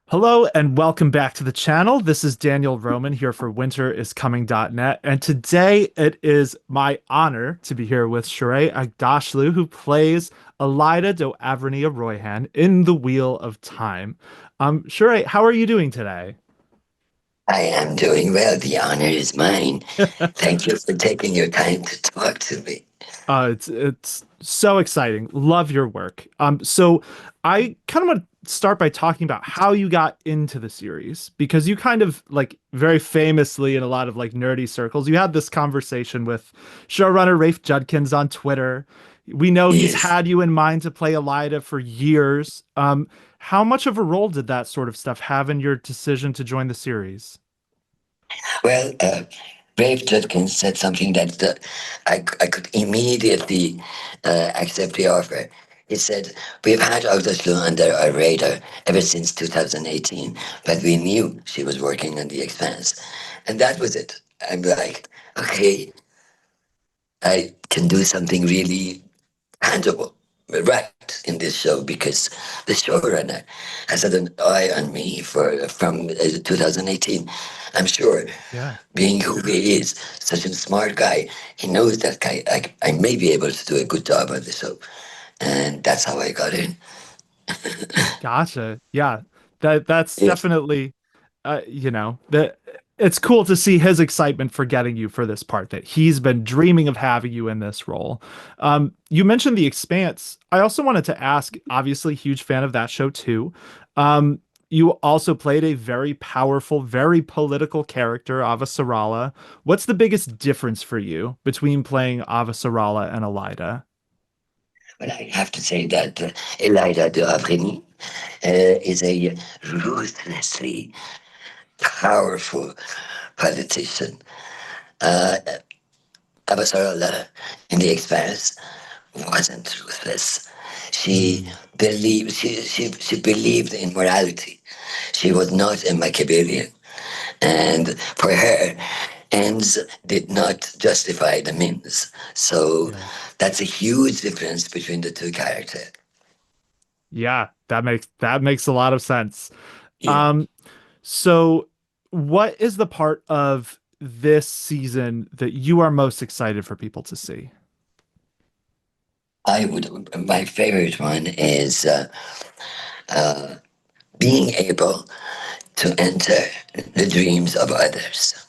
Hello and welcome back to the channel. This is Daniel Roman here for winteriscoming.net. And today it is my honor to be here with Shohreh Aghdashloo, who plays Elaida do Avernia Royhan in The Wheel of Time. Shohreh, how are you doing today? I am doing well. The honor is mine. Thank you for taking your time to talk to me. It's so exciting. Love your work. So I kind of want to start by talking about how you got into the series because you kind of like very famously in a lot of like nerdy circles, you had this conversation with showrunner Rafe Judkins on Twitter. We know he's Yes. had you in mind to play Elida for years. How much of a role did that sort of stuff have in your decision to join the series? Well, Brave Judkins said something that I could immediately accept the offer. He said, "We've had Aghdashloo under our radar ever since 2018, but we knew she was working on the Expanse." And that was it. I'm like, okay, I can do something really tangible, right, in this show because the showrunner has had an eye on me from 2018. I'm sure, Yeah. being who he is, such a smart guy, he knows that I may be able to do a good job on the show, and that's how I got in. Gotcha. Yeah. That's Yes. definitely that it's cool to see his excitement for getting you for this part that he's been dreaming of having you in this role. You mentioned The Expanse. I also wanted to ask, obviously huge fan of that show too. You also played a very powerful, very political character, Avasarala. What's the biggest difference for you between playing Avasarala and Elaida? But I have to say that Elaida de Avrigny is a ruthlessly powerful politician. Uh, Avasarala in the Expanse wasn't ruthless. She Mm, she believed in morality. She was not a Machiavellian, and for her, ends did not justify the means. So yeah. that's a huge difference between the two characters. Yeah, that makes a lot of sense. Yeah, Um, so what is the part of this season that you are most excited for people to see? I would. My favorite one is uh, being able to enter the dreams of others,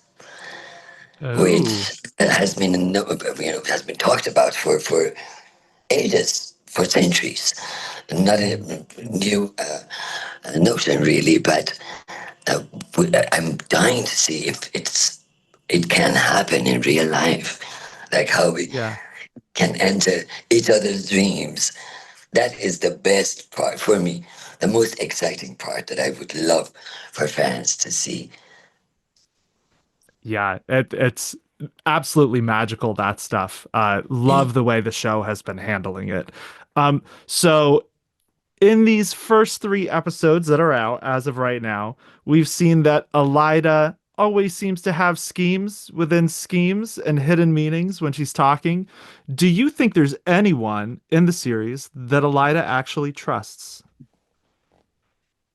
Oh, which has been talked about for ages, for centuries. Not a mm, new notion really, but uh, I'm dying to see if it can happen in real life, like how we yeah. can enter each other's dreams. That is the best part for me, the most exciting part that I would love for fans to see. Yeah, it's absolutely magical, that stuff. Yeah. Love the way the show has been handling it. So in these first three episodes that are out as of right now, we've seen that Elida always seems to have schemes within schemes and hidden meanings when she's talking. Do you think there's anyone in the series that Elida actually trusts?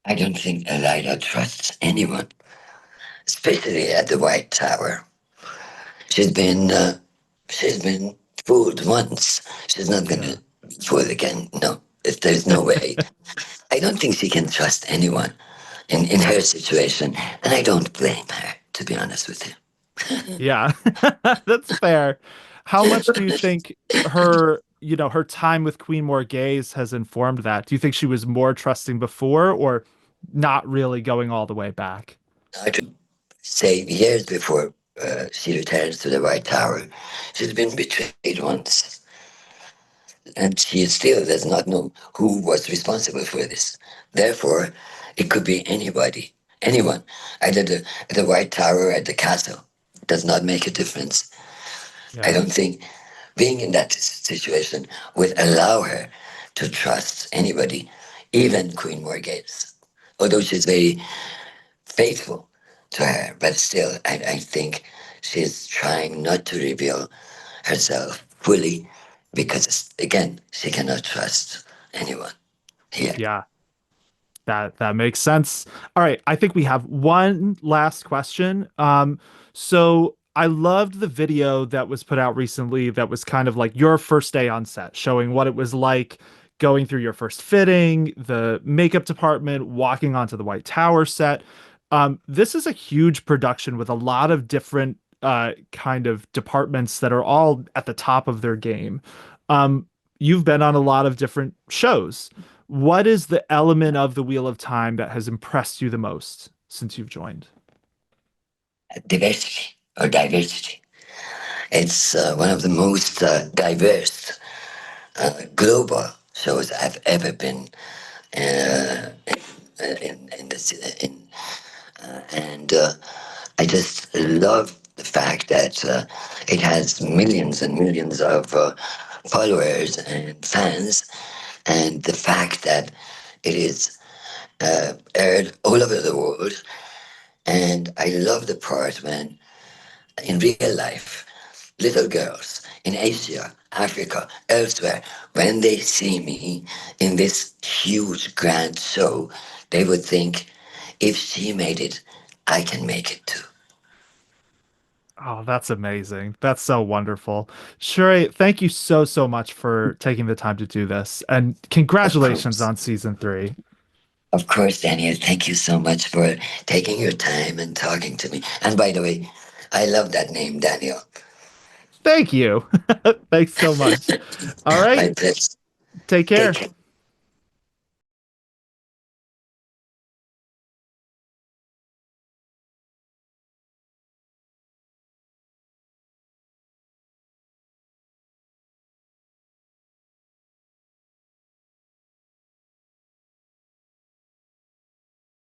I don't think Elaida trusts anyone, especially at the White Tower. She's been uh, she's been fooled once. She's not Yeah. gonna be fooled again. No, there's no way. I don't think she can trust anyone in her situation, and I don't blame her, to be honest with Yeah. That's fair. How much do you think her time with Queen Morghese has informed that? Do you think she was more trusting before or not really going all the way back? I should say years before she returns to the White Tower, she's been betrayed once, and she still does not know who was responsible for this. Therefore, it could be anybody, anyone, either the White Tower or at the castle. Does not make a difference. I Yeah. don't think being in that situation would allow her to trust anybody, even Queen Morghese. Although she's very faithful to her, but still, I think she's trying not to reveal herself fully because, again, she cannot trust anyone here. Yeah. That makes sense. All right, I think we have one last question. So I loved the video that was put out recently that was kind of like your first day on set, showing what it was like going through your first fitting, the makeup department, walking onto the White Tower set. This is a huge production with a lot of different kind of departments that are all at the top of their game. You've been on a lot of different shows. What is the element of the Wheel of Time that has impressed you the most since you've joined? Diversity or diversity. It's one of the most diverse global shows I've ever been in and I just love the fact that it has millions and millions of followers and fans, and the fact that it is aired all over the world. And I love the part when, in real life, little girls in Asia, Africa, elsewhere, when they see me in this huge grand show, they would think, if she made it, I can make it too. Oh, that's amazing. That's so wonderful. Shoreh, thank you so, so much for taking the time to do this. And Of congratulations course. on season 3. Of course, Daniel, thank you so much for taking your time and talking to me. And by the way, I love that name, Daniel. Thank you. Thanks so much. All right. My pleasure. Take Take care. care.